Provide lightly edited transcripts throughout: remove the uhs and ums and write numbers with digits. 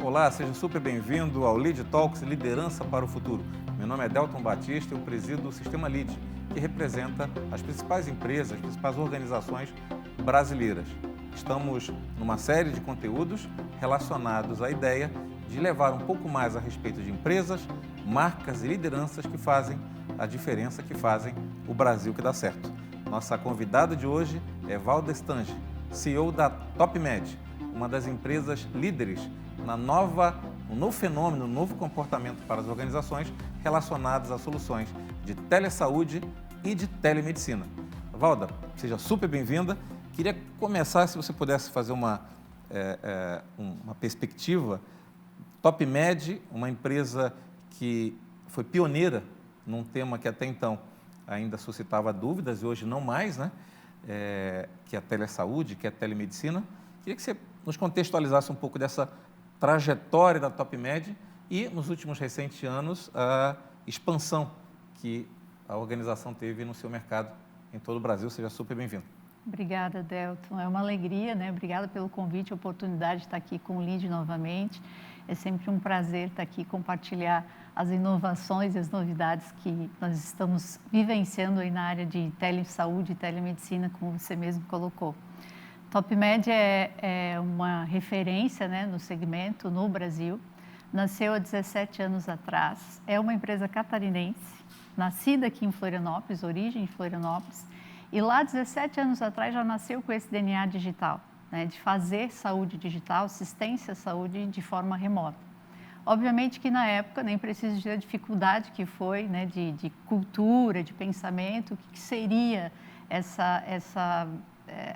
Olá, seja super bem-vindo ao Lead Talks Liderança para o Futuro. Meu nome é Delton Batista e eu presido o Sistema Lead, que representa as principais empresas, as principais organizações brasileiras. Estamos numa série de conteúdos relacionados à ideia de levar um pouco mais a respeito de empresas, marcas e lideranças que fazem a diferença, que fazem o Brasil que dá certo. Nossa convidada de hoje é Valda Stange, CEO da TopMed, uma das empresas líderes no novo fenômeno, no novo comportamento para as organizações relacionadas a soluções de telesaúde e de telemedicina. Valda, seja super bem-vinda. Queria começar, se você pudesse fazer uma perspectiva. TopMed, uma empresa que foi pioneira num tema que até então ainda suscitava dúvidas e hoje não mais, né? Que é a telesaúde, que é a telemedicina. Queria que você nos contextualizasse um pouco dessa trajetória da TopMed e, nos últimos recentes anos, a expansão que a organização teve no seu mercado em todo o Brasil. Seja super bem-vindo. Obrigada, Delton. É uma alegria, né? Obrigada pelo convite, a oportunidade de estar aqui com o Lead novamente. É sempre um prazer estar aqui, compartilhar as inovações e as novidades que nós estamos vivenciando aí na área de telesaúde e telemedicina, como você mesmo colocou. TopMed é uma referência, né, no segmento no Brasil. Nasceu há 17 anos atrás. É uma empresa catarinense, nascida aqui em Florianópolis, origem em Florianópolis. E lá, 17 anos atrás, já nasceu com esse DNA digital, né, de fazer saúde digital, assistência à saúde de forma remota. Obviamente que na época, nem preciso dizer a dificuldade que foi, né, de cultura, de pensamento, o que seria essa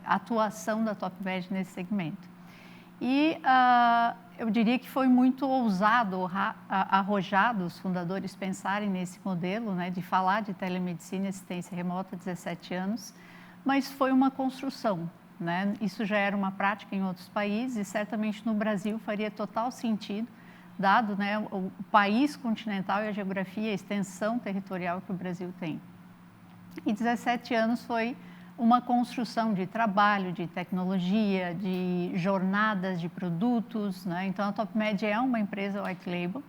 atuação da TopMed nesse segmento. E eu diria que foi muito ousado, arrojado os fundadores pensarem nesse modelo, né, de falar de telemedicina e assistência remota há 17 anos, mas foi uma construção, né? Isso já era uma prática em outros países e certamente no Brasil faria total sentido, dado, né, o país continental e a geografia, a extensão territorial que o Brasil tem. E 17 anos foi uma construção de trabalho, de tecnologia, de jornadas de produtos, né? Então, a TopMed é uma empresa white label.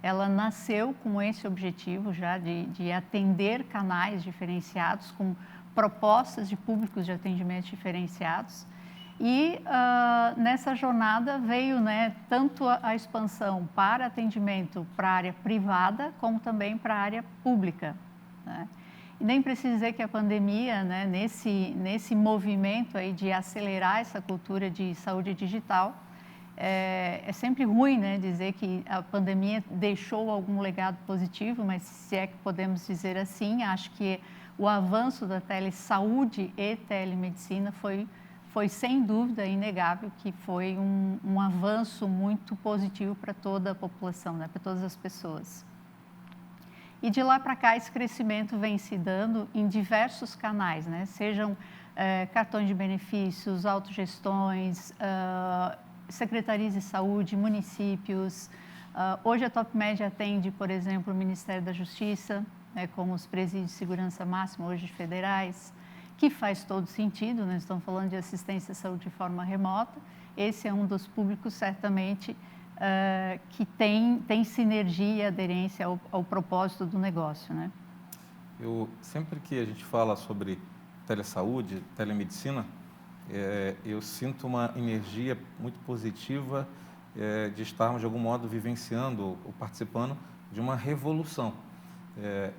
Ela nasceu com esse objetivo já de atender canais diferenciados, com propostas de públicos de atendimento diferenciados. E nessa jornada veio, né, tanto a expansão para atendimento para a área privada, como também para a área pública, né? E nem preciso dizer que a pandemia, né, nesse movimento aí de acelerar essa cultura de saúde digital, é sempre ruim, né, dizer que a pandemia deixou algum legado positivo, mas se é que podemos dizer assim, acho que o avanço da telesaúde e telemedicina foi sem dúvida inegável que foi um avanço muito positivo para toda a população, né, para todas as pessoas. E de lá para cá, esse crescimento vem se dando em diversos canais, né? Sejam cartões de benefícios, autogestões, secretarias de saúde, municípios. Hoje a TopMed atende, por exemplo, o Ministério da Justiça, né, com os presídios de segurança máxima, hoje federais, que faz todo sentido, né? Estamos falando de assistência à saúde de forma remota. Esse é um dos públicos, certamente, que tem sinergia e aderência ao propósito do negócio, né? Sempre que a gente fala sobre telesaúde, telemedicina, eu sinto uma energia muito positiva de estarmos, de algum modo, vivenciando ou participando de uma revolução,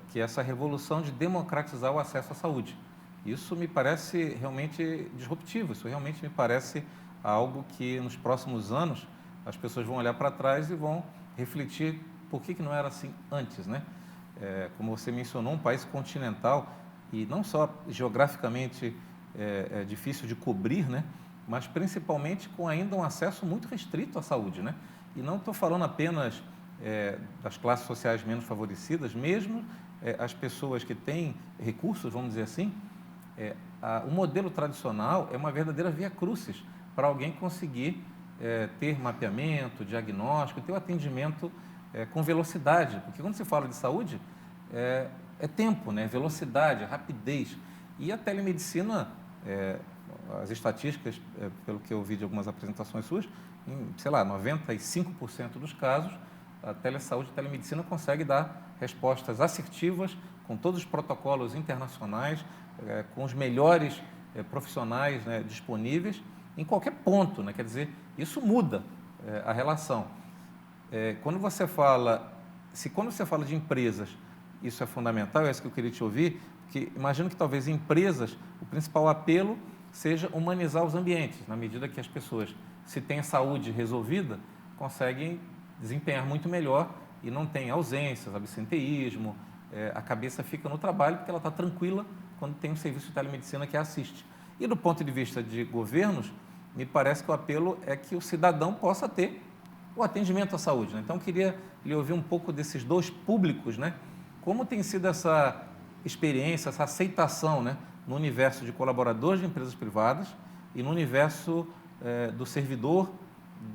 que é essa revolução de democratizar o acesso à saúde. Isso me parece realmente disruptivo, isso realmente me parece algo que, nos próximos anos, as pessoas vão olhar para trás e vão refletir por que não era assim antes, né? Como você mencionou, um país continental e não só geograficamente difícil de cobrir, né? Mas principalmente com ainda um acesso muito restrito à saúde, né? E não estou falando apenas das classes sociais menos favorecidas, mesmo as pessoas que têm recursos, vamos dizer assim, o modelo tradicional é uma verdadeira via crucis para alguém conseguir ter mapeamento, diagnóstico, ter o atendimento com velocidade, porque quando se fala de saúde, é tempo, né? Velocidade, rapidez. E a telemedicina, as estatísticas, pelo que eu vi de algumas apresentações suas, em, sei lá, 95% dos casos, a telesaúde e a telemedicina consegue dar respostas assertivas, com todos os protocolos internacionais, com os melhores profissionais, né, disponíveis, em qualquer ponto, né? Quer dizer, isso muda a relação. Quando você fala de empresas, isso é fundamental, é isso que eu queria te ouvir, porque imagino que talvez em empresas o principal apelo seja humanizar os ambientes, na medida que as pessoas, se têm a saúde resolvida, conseguem desempenhar muito melhor e não tem ausências, absenteísmo, a cabeça fica no trabalho porque ela está tranquila quando tem um serviço de telemedicina que a assiste. E do ponto de vista de governos, me parece que o apelo é que o cidadão possa ter o atendimento à saúde, né? Então, eu queria lhe ouvir um pouco desses dois públicos, né? Como tem sido essa experiência, essa aceitação, né, no universo de colaboradores de empresas privadas e no universo do servidor,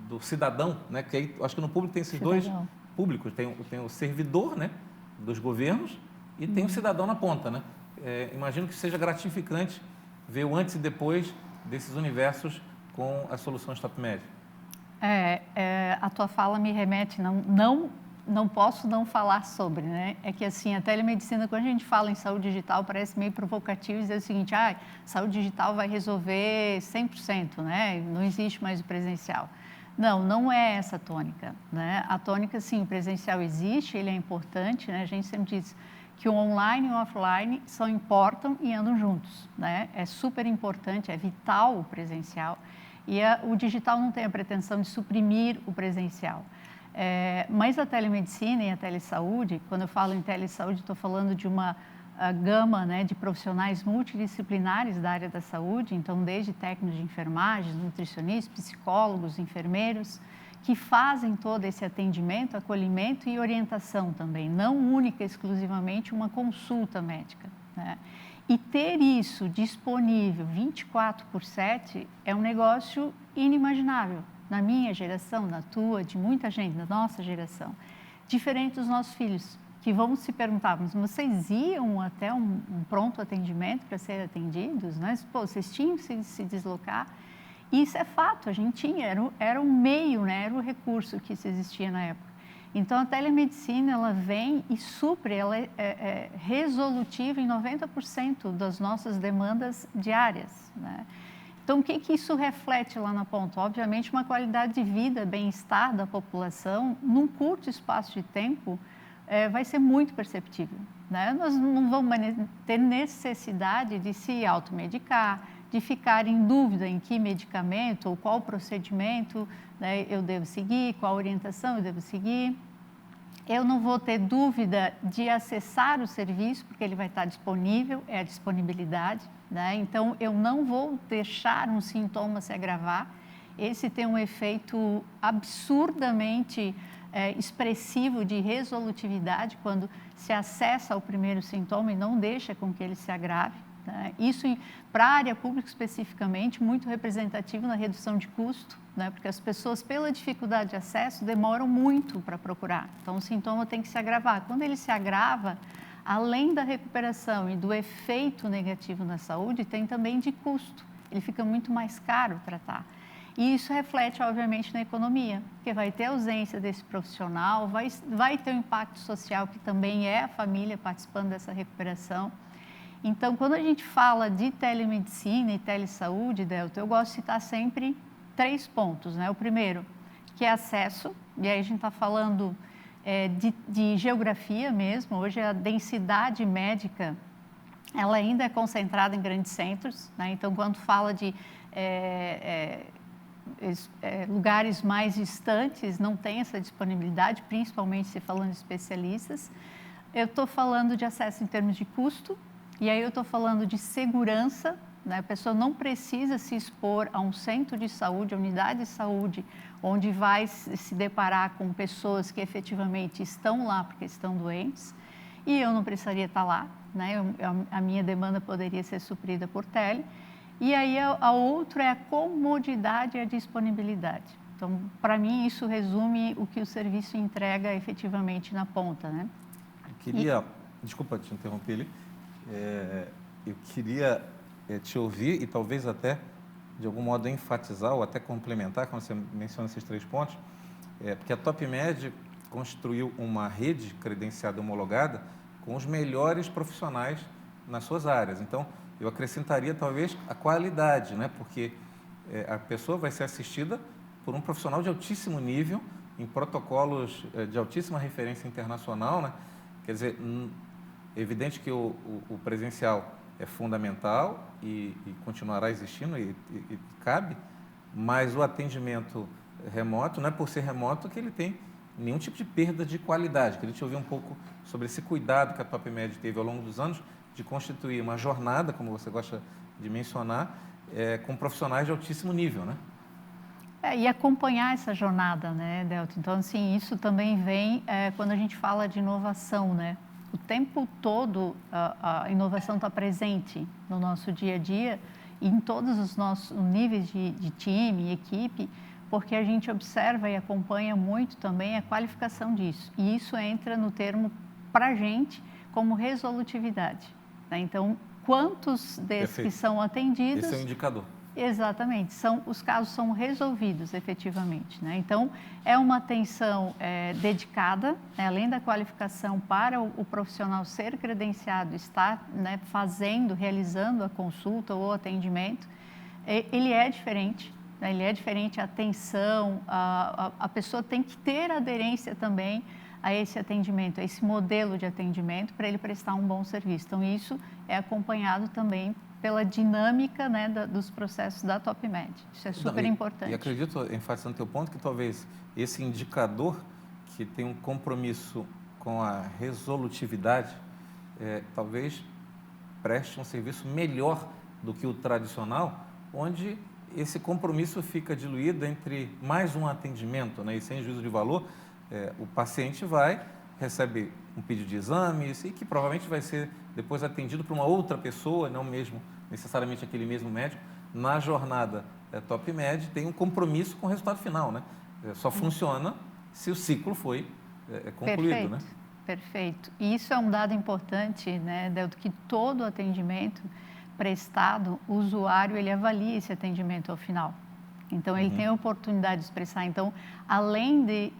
do cidadão, né? Que aí, acho que no público tem esses dois públicos, tem o servidor, né, dos governos e tem o cidadão na ponta, né? Imagino que seja gratificante ver o antes e depois desses universos com as soluções top-média. A tua fala me remete, não posso não falar sobre, né? É que assim, a telemedicina, quando a gente fala em saúde digital, parece meio provocativo dizer o seguinte, saúde digital vai resolver 100%, né? Não existe mais o presencial. Não é essa a tônica, né? A tônica, sim, o presencial existe, ele é importante, né? A gente sempre diz que o online e o offline só importam e andam juntos, né? É super importante, é vital o presencial. E o digital não tem a pretensão de suprimir o presencial. Mas a telemedicina e a telesaúde, quando eu falo em telesaúde, estou falando de uma gama, né, de profissionais multidisciplinares da área da saúde, então desde técnicos de enfermagem, nutricionistas, psicólogos, enfermeiros, que fazem todo esse atendimento, acolhimento e orientação também, não única, exclusivamente uma consulta médica, né? E ter isso disponível 24/7 é um negócio inimaginável na minha geração, na tua, de muita gente, da nossa geração. Diferente dos nossos filhos, que vão se perguntar, mas vocês iam até um pronto atendimento para serem atendidos, né? Pô, vocês tinham que se deslocar. E isso é fato, a gente tinha, era um meio, né? Era o recurso que existia na época. Então, a telemedicina, ela vem e supre, ela é resolutiva em 90% das nossas demandas diárias, né? Então, o que isso reflete lá na ponta? Obviamente, uma qualidade de vida, bem-estar da população, num curto espaço de tempo, vai ser muito perceptível, né? Nós não vamos ter necessidade de se automedicar, de ficar em dúvida em que medicamento ou qual procedimento, né, eu devo seguir, qual orientação eu devo seguir. Eu não vou ter dúvida de acessar o serviço, porque ele vai estar disponível, é a disponibilidade, né? Então, eu não vou deixar um sintoma se agravar. Esse tem um efeito absurdamente expressivo de resolutividade quando se acessa o primeiro sintoma e não deixa com que ele se agrave, né? Isso, para a área pública especificamente, muito representativo na redução de custo, né? Porque as pessoas, pela dificuldade de acesso, demoram muito para procurar. Então, o sintoma tem que se agravar. Quando ele se agrava, além da recuperação e do efeito negativo na saúde, tem também de custo. Ele fica muito mais caro tratar. E isso reflete, obviamente, na economia, porque vai ter ausência desse profissional, vai ter um impacto social, que também é a família participando dessa recuperação. Então, quando a gente fala de telemedicina e telesaúde, Delta, eu gosto de citar sempre 3 pontos, né? O primeiro, que é acesso, e aí a gente está falando de geografia mesmo. Hoje a densidade médica, ela ainda é concentrada em grandes centros, né? Então, quando fala de lugares mais distantes, não tem essa disponibilidade, principalmente se falando de especialistas. Eu estou falando de acesso em termos de custo, e aí eu estou falando de segurança, né? A pessoa não precisa se expor a um centro de saúde, a unidade de saúde, onde vai se deparar com pessoas que efetivamente estão lá porque estão doentes, e eu não precisaria estar lá, né? A minha demanda poderia ser suprida por tele. E aí a outra é a comodidade e a disponibilidade. Então, para mim, isso resume o que o serviço entrega efetivamente na ponta, né? Desculpa te interromper ali, eu queria te ouvir e talvez até de algum modo, enfatizar ou até complementar, quando você menciona esses 3 pontos, porque a TopMed construiu uma rede credenciada e homologada com os melhores profissionais nas suas áreas. Então, eu acrescentaria, talvez, a qualidade, né? Porque a pessoa vai ser assistida por um profissional de altíssimo nível, em protocolos de altíssima referência internacional, né? Quer dizer, é evidente que o presencial é fundamental e continuará existindo e cabe, mas o atendimento remoto, não é por ser remoto que ele tem nenhum tipo de perda de qualidade. Queria te ouvir um pouco sobre esse cuidado que a TopMed teve ao longo dos anos de constituir uma jornada, como você gosta de mencionar, com profissionais de altíssimo nível, né? E acompanhar essa jornada, né, Delta? Então, assim, isso também vem quando a gente fala de inovação, né? O tempo todo a inovação está presente no nosso dia a dia e em todos os nossos níveis de time e equipe, porque a gente observa e acompanha muito também a qualificação disso. E isso entra no termo, para a gente, como resolutividade, né? Então, quantos desses Perfeito. que são atendidos... Esse é o indicador. Exatamente, os casos são resolvidos efetivamente, né? Então, é uma atenção dedicada, né? Além da qualificação para o profissional ser credenciado, estar, né, realizando a consulta ou atendimento, ele é diferente, né? Ele é diferente, a atenção, a pessoa tem que ter aderência também a esse atendimento, a esse modelo de atendimento para ele prestar um bom serviço. Então, isso é acompanhado também pela dinâmica, né, dos processos da TopMed. Isso é super importante. E acredito, enfatizando o teu ponto, que talvez esse indicador que tem um compromisso com a resolutividade, talvez preste um serviço melhor do que o tradicional, onde esse compromisso fica diluído entre mais um atendimento, né, e sem juízo de valor, o paciente recebe um pedido de exames e que provavelmente vai ser depois atendido por uma outra pessoa, não mesmo necessariamente aquele mesmo médico. Na jornada TopMed tem um compromisso com o resultado final, né? Só funciona se o ciclo foi concluído, Perfeito, né? Perfeito. E isso é um dado importante, né, Delto, que todo atendimento prestado, o usuário ele avalia esse atendimento ao final. Então, ele tem a oportunidade de expressar. Então, além de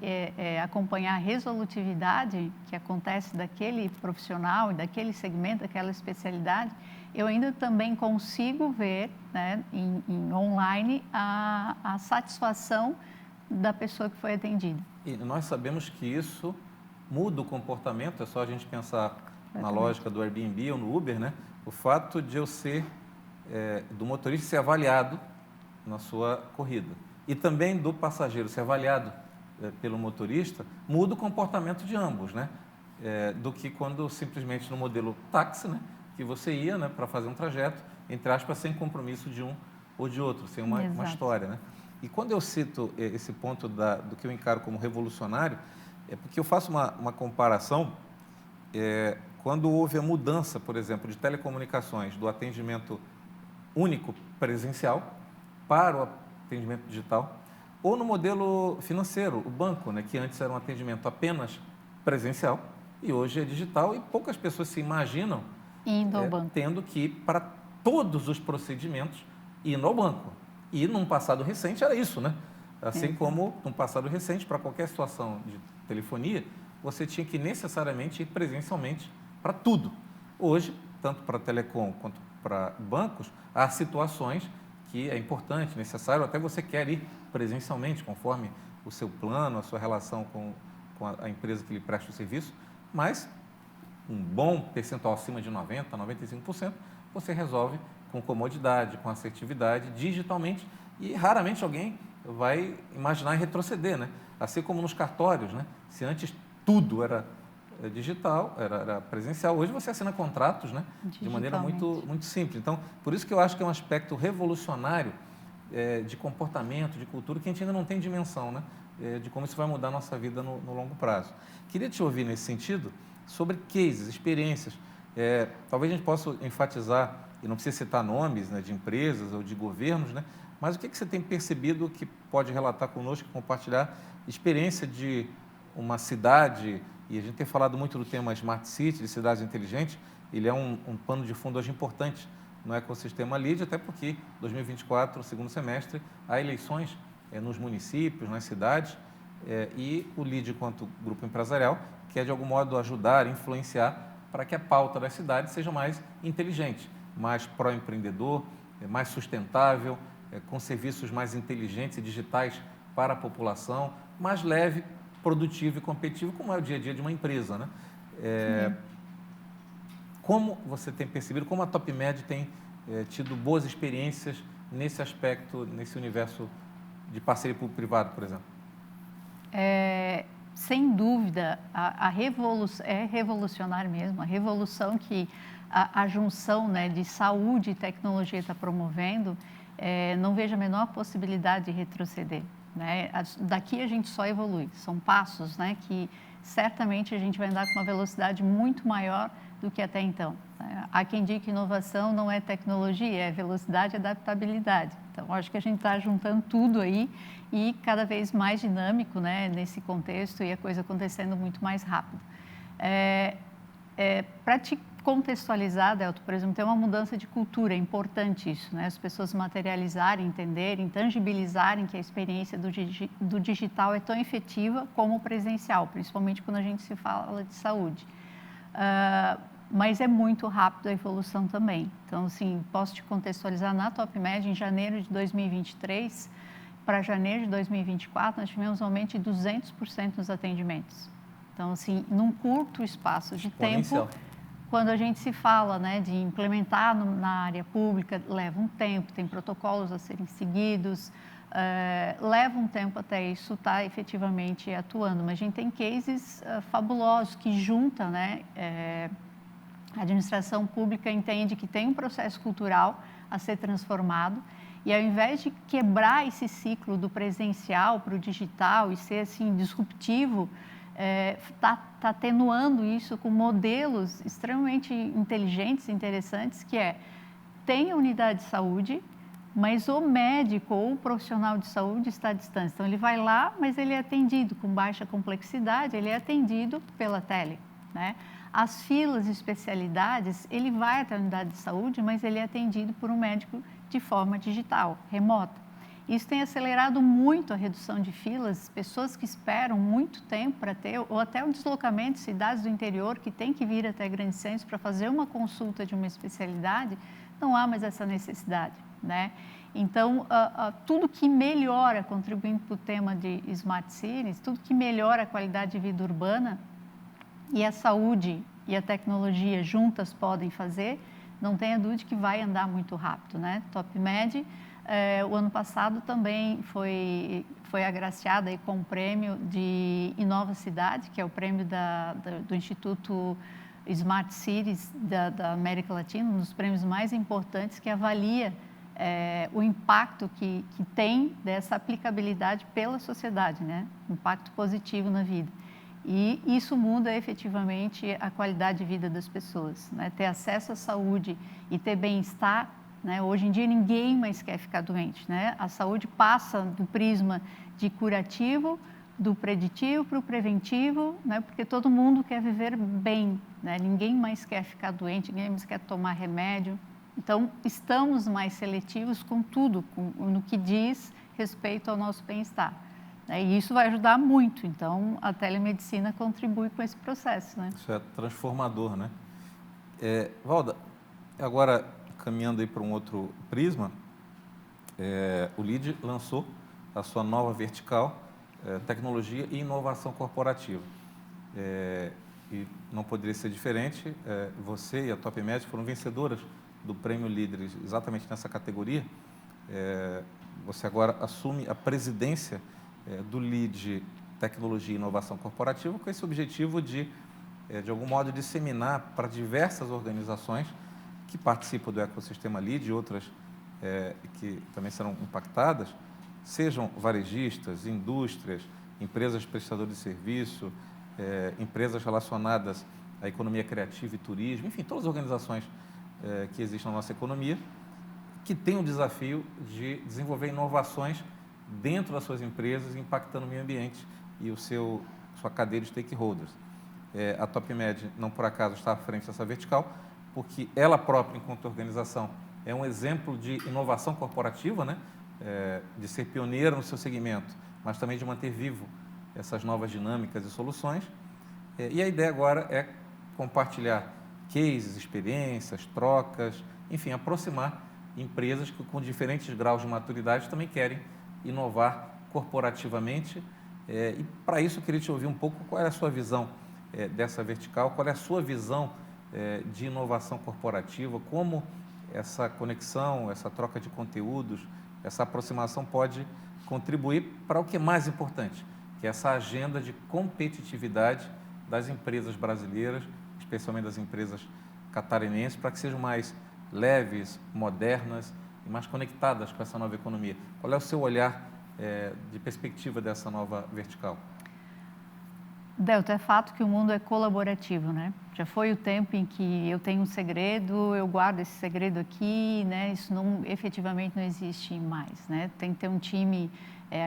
acompanhar a resolutividade que acontece daquele profissional, daquele segmento, daquela especialidade, eu ainda também consigo ver, né, em online a satisfação da pessoa que foi atendida. E nós sabemos que isso muda o comportamento, é só a gente pensar na lógica do Airbnb ou no Uber, né? O fato de do motorista ser avaliado na sua corrida. E também do passageiro ser avaliado pelo motorista, muda o comportamento de ambos, né? Do que quando simplesmente no modelo táxi, né? Que você ia, né, para fazer um trajeto, entre aspas, sem compromisso de um ou de outro, sem uma história, né? E quando eu cito esse ponto do que eu encaro como revolucionário, é porque eu faço uma comparação quando houve a mudança, por exemplo, de telecomunicações do atendimento único presencial para o atendimento digital, ou no modelo financeiro, o banco, né, que antes era um atendimento apenas presencial e hoje é digital, e poucas pessoas se imaginam indo ao banco, tendo que ir para todos os procedimentos indo ao banco. E num passado recente era isso, né? Assim como num passado recente, para qualquer situação de telefonia, você tinha que necessariamente ir presencialmente para tudo. Hoje, tanto para telecom quanto para bancos, há situações que é importante, necessário, até você quer ir presencialmente, conforme o seu plano, a sua relação com a empresa que lhe presta o serviço, mas um bom percentual acima de 90%, 95%, você resolve com comodidade, com assertividade, digitalmente, e raramente alguém vai imaginar em retroceder, né? Assim como nos cartórios, né? Se antes tudo era digital, era presencial, hoje você assina contratos, né, de maneira muito simples. Então, por isso que eu acho que é um aspecto revolucionário de comportamento, de cultura, que a gente ainda não tem dimensão, né, de como isso vai mudar a nossa vida no longo prazo. Queria te ouvir nesse sentido sobre cases, experiências. Talvez a gente possa enfatizar, e não precisa citar nomes, né, de empresas ou de governos, né, mas o que você tem percebido que pode relatar conosco, compartilhar experiência de uma cidade, e a gente tem falado muito do tema Smart City, de cidades inteligentes, ele é um pano de fundo hoje importante no ecossistema LEAD, até porque 2024, segundo semestre, há eleições nos municípios, nas cidades, e o LEAD, enquanto grupo empresarial, quer de algum modo ajudar, influenciar para que a pauta das cidades seja mais inteligente, mais pró-empreendedor, mais sustentável, com serviços mais inteligentes e digitais para a população, mais leve, produtivo e competitivo, como é o dia a dia de uma empresa, né? Como você tem percebido, como a TopMed tem tido boas experiências nesse aspecto, nesse universo de parceria público-privado, por exemplo? Sem dúvida, a revolução é revolucionária mesmo, a revolução que a junção, né, de saúde e tecnologia está promovendo, não vejo a menor possibilidade de retroceder, né? Daqui a gente só evolui, são passos, né, que certamente a gente vai andar com uma velocidade muito maior do que até então. Há quem diga que inovação não é tecnologia, é velocidade e adaptabilidade. Então, acho que a gente está juntando tudo aí e cada vez mais dinâmico, né, nesse contexto e a coisa acontecendo muito mais rápido. Para te contextualizar, Delto, por exemplo, tem uma mudança de cultura, é importante isso, né? As pessoas materializarem, entenderem, tangibilizarem que a experiência do digital é tão efetiva como o presencial, principalmente quando a gente se fala de saúde. Mas é muito rápido a evolução também. Então, assim, posso te contextualizar na TopMed, em janeiro de 2023 para janeiro de 2024, nós tivemos um aumento de 200% nos atendimentos. Então, assim, num curto espaço de tempo, quando a gente se fala, né, de implementar na área pública, leva um tempo, tem protocolos a serem seguidos, leva um tempo até isso estar efetivamente atuando. Mas a gente tem cases fabulosos que juntam, né, a administração pública entende que tem um processo cultural a ser transformado e, ao invés de quebrar esse ciclo do presencial para o digital e ser assim disruptivo, está atenuando isso com modelos extremamente inteligentes e interessantes, que tem a unidade de saúde, mas o médico ou o profissional de saúde está à distância. Então, ele vai lá, mas ele é atendido com baixa complexidade, ele é atendido pela tele, né? As filas de especialidades, ele vai até a unidade de saúde, mas ele é atendido por um médico de forma digital, remota. Isso tem acelerado muito a redução de filas, pessoas que esperam muito tempo para ter, ou até o deslocamento de cidades do interior que tem que vir até grandes centros para fazer uma consulta de uma especialidade, não há mais essa necessidade, né? Então, tudo que melhora, contribuindo para o tema de Smart Cities, tudo que melhora a qualidade de vida urbana, e a saúde e a tecnologia juntas podem fazer, não tenha dúvida que vai andar muito rápido, né? TopMed, o ano passado também foi agraciada aí com o prêmio de Inova Cidade, que é o prêmio do Instituto Smart Cities da América Latina, um dos prêmios mais importantes que avalia o impacto que tem dessa aplicabilidade pela sociedade, né? Impacto positivo na vida. E isso muda efetivamente a qualidade de vida das pessoas, né? Ter acesso à saúde e ter bem-estar, né? Hoje em dia ninguém mais quer ficar doente, né? A saúde passa do prisma de curativo, do preditivo para o preventivo, né? Porque todo mundo quer viver bem, né? Ninguém mais quer ficar doente, ninguém mais quer tomar remédio. Então, estamos mais seletivos com tudo, no que diz respeito ao nosso bem-estar. E isso vai ajudar muito, então a telemedicina contribui com esse processo, né? Isso é transformador, né? Valda, agora caminhando aí para um outro prisma, o LEAD lançou a sua nova vertical, tecnologia e inovação corporativa. E não poderia ser diferente, você e a TopMed foram vencedoras do Prêmio Líderes exatamente nessa categoria. Você agora assume a presidência do LEAD Tecnologia e Inovação Corporativa, com esse objetivo de algum modo, disseminar para diversas organizações que participam do ecossistema LEAD e outras que também serão impactadas, sejam varejistas, indústrias, empresas prestadoras de serviço, empresas relacionadas à economia criativa e turismo, enfim, todas as organizações que existem na nossa economia, que têm o desafio de desenvolver inovações dentro das suas empresas, impactando o meio ambiente e sua cadeia de stakeholders. A TopMed, não por acaso, está à frente dessa vertical, porque ela própria, enquanto organização, é um exemplo de inovação corporativa, né? De ser pioneiro no seu segmento, mas também de manter vivo essas novas dinâmicas e soluções. E a ideia agora é compartilhar cases, experiências, trocas, enfim, aproximar empresas que com diferentes graus de maturidade também querem inovar corporativamente. E para isso eu queria te ouvir um pouco qual é a sua visão dessa vertical, qual é a sua visão de inovação corporativa, como essa conexão, essa troca de conteúdos, essa aproximação pode contribuir para o que é mais importante, que é essa agenda de competitividade das empresas brasileiras, especialmente das empresas catarinenses, para que sejam mais leves, modernas e mais conectadas com essa nova economia. Qual é o seu olhar de perspectiva dessa nova vertical? Delta, é fato que o mundo é colaborativo, né? Já foi o tempo em que eu tenho um segredo, eu guardo esse segredo aqui, né? Isso efetivamente não existe mais, né? Tem que ter um time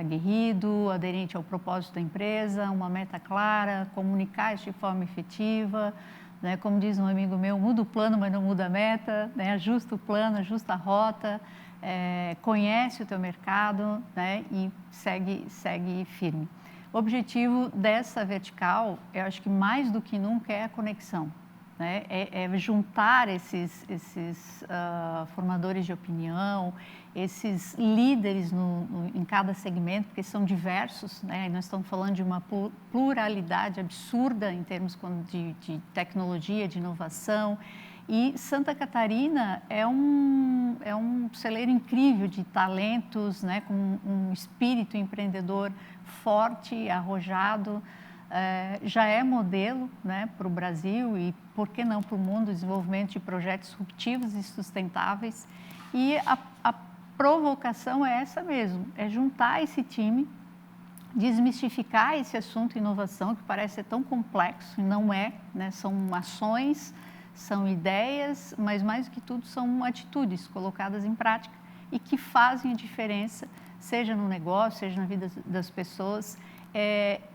aguerrido, aderente ao propósito da empresa, uma meta clara, comunicar isso de forma efetiva, né? Como diz um amigo meu, muda o plano, mas não muda a meta, né? Ajusta o plano, ajusta a rota, conhece o teu mercado, né? E segue firme. O objetivo dessa vertical, eu acho que mais do que nunca é a conexão, né? É juntar esses formadores de opinião, esses líderes em cada segmento, porque são diversos, né? Nós estamos falando de uma pluralidade absurda em termos de tecnologia, de inovação. E Santa Catarina é um celeiro incrível de talentos, né? Com um espírito empreendedor forte, arrojado, já é modelo, né, para o Brasil e, por que não, para o mundo, o desenvolvimento de projetos disruptivos e sustentáveis. E a provocação é essa mesmo, é juntar esse time, desmistificar esse assunto inovação, que parece ser tão complexo e não é, né? São ações, são ideias, mas mais do que tudo são atitudes colocadas em prática e que fazem a diferença, seja no negócio, seja na vida das pessoas,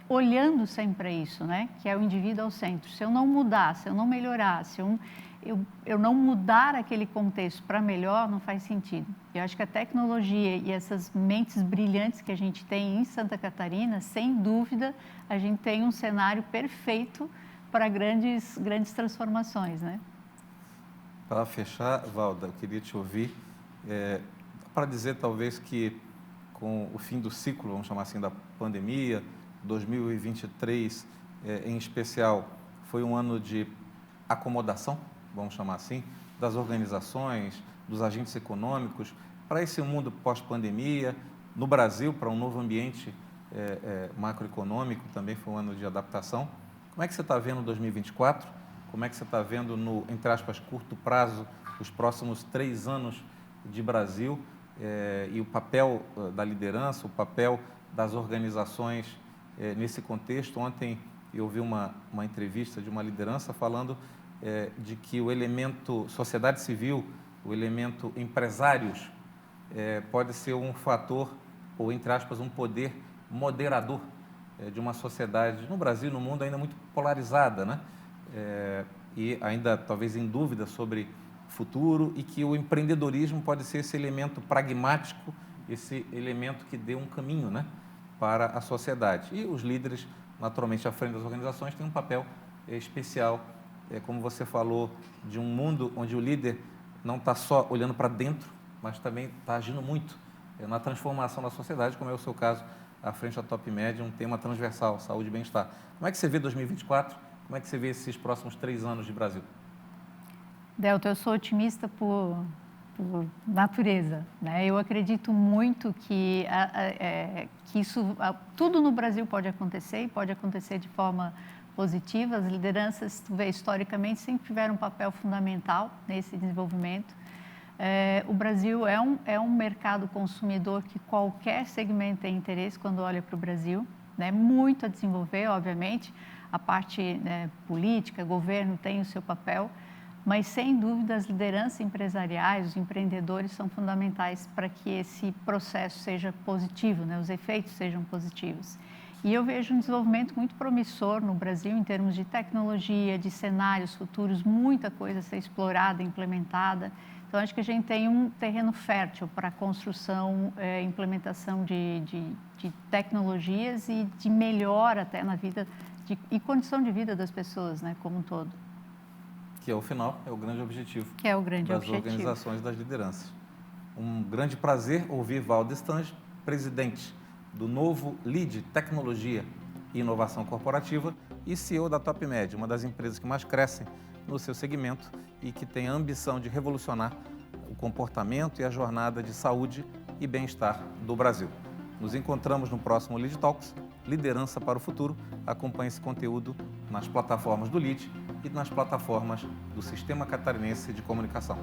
olhando sempre para isso, né? Que é o indivíduo ao centro. Se eu não mudar, se eu não melhorar, se eu não mudar aquele contexto para melhor, não faz sentido. Eu acho que a tecnologia e essas mentes brilhantes que a gente tem em Santa Catarina, sem dúvida, a gente tem um cenário perfeito para grandes transformações, né? Para fechar, Valda, eu queria te ouvir para dizer talvez que com o fim do ciclo, vamos chamar assim, da pandemia, 2023 em especial, foi um ano de acomodação, vamos chamar assim, das organizações, dos agentes econômicos, para esse mundo pós-pandemia, no Brasil, para um novo ambiente macroeconômico, também foi um ano de adaptação. Como é que você está vendo 2024? Como é que você está vendo no, entre aspas, curto prazo, os próximos 3 anos de Brasil e o papel da liderança, o papel das organizações nesse contexto? Ontem eu ouvi uma entrevista de uma liderança falando de que o elemento sociedade civil, o elemento empresários, pode ser um fator, ou entre aspas, um poder moderador de uma sociedade, no Brasil e no mundo, ainda muito polarizada, né? E ainda talvez em dúvida sobre o futuro, e que o empreendedorismo pode ser esse elemento pragmático, esse elemento que dê um caminho, né, para a sociedade. E os líderes, naturalmente, à frente das organizações, têm um papel especial, como você falou, de um mundo onde o líder não está só olhando para dentro, mas também está agindo muito na transformação da sociedade, como é o seu caso, à frente da Top Med, um tema transversal, saúde e bem-estar. Como é que você vê 2024? Como é que você vê esses próximos 3 anos de Brasil? Delta, eu sou otimista por natureza, né? Eu acredito muito que tudo no Brasil pode acontecer e pode acontecer de forma positiva. As lideranças, tu vê, historicamente, sempre tiveram um papel fundamental nesse desenvolvimento. O Brasil é um mercado consumidor que qualquer segmento tem interesse quando olha para o Brasil, né? Muito a desenvolver, obviamente, a parte, né, política, governo tem o seu papel, mas sem dúvida as lideranças empresariais, os empreendedores são fundamentais para que esse processo seja positivo, né? Os efeitos sejam positivos. E eu vejo um desenvolvimento muito promissor no Brasil em termos de tecnologia, de cenários futuros, muita coisa a ser explorada, implementada. Então, acho que a gente tem um terreno fértil para construção, implementação de tecnologias e de melhora até na vida e condição de vida das pessoas, né, como um todo. Que ao final é o grande objetivo Que é o grande das objetivo. organizações, das lideranças. Um grande prazer ouvir Valdo Stange, presidente do novo Lead Tecnologia e Inovação Corporativa e CEO da TopMed, uma das empresas que mais crescem no seu segmento e que tem a ambição de revolucionar o comportamento e a jornada de saúde e bem-estar do Brasil. Nos encontramos no próximo Lead Talks, Liderança para o Futuro. Acompanhe esse conteúdo nas plataformas do Lead e nas plataformas do Sistema Catarinense de Comunicação.